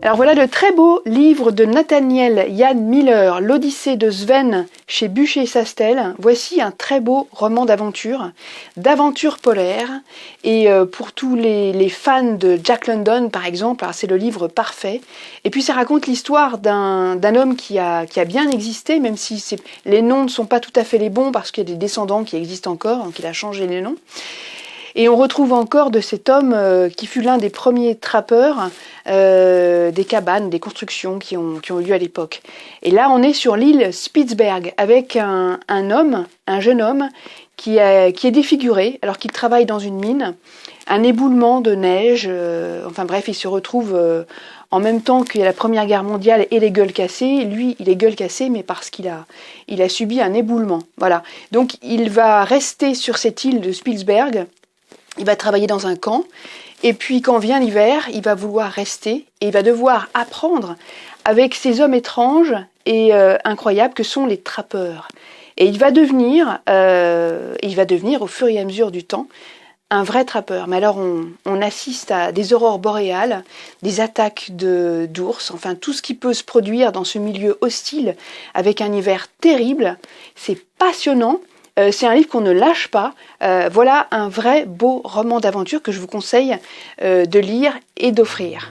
Alors voilà le très beau livre de Nathaniel Jan Miller, l'Odyssée de Sven chez Bucher-Sastel. Voici un très beau roman d'aventure polaire. Et pour tous les fans de Jack London par exemple, c'est le livre parfait. Et puis ça raconte l'histoire d'un homme qui a bien existé, même si les noms ne sont pas tout à fait les bons parce qu'il y a des descendants qui existent encore, donc il a changé les noms. Et on retrouve encore de cet homme qui fut l'un des premiers trappeurs des cabanes, des constructions qui ont eu lieu à l'époque. Et là, on est sur l'île Spitzberg avec un jeune homme qui est défiguré alors qu'il travaille dans une mine. Un éboulement de neige, enfin bref, il se retrouve en même temps qu'il y a la Première Guerre mondiale et les gueules cassées. Lui, il est gueule cassée, mais parce qu'il a subi un éboulement. Voilà. Donc, il va rester sur cette île de Spitzberg. Il va travailler dans un camp, et puis quand vient l'hiver, il va vouloir rester, et il va devoir apprendre avec ces hommes étranges et incroyables que sont les trappeurs. Et il va devenir au fur et à mesure du temps, un vrai trappeur. Mais alors on assiste à des aurores boréales, des attaques d'ours, enfin tout ce qui peut se produire dans ce milieu hostile, avec un hiver terrible. C'est passionnant. C'est un livre qu'on ne lâche pas. Voilà un vrai beau roman d'aventure que je vous conseille de lire et d'offrir.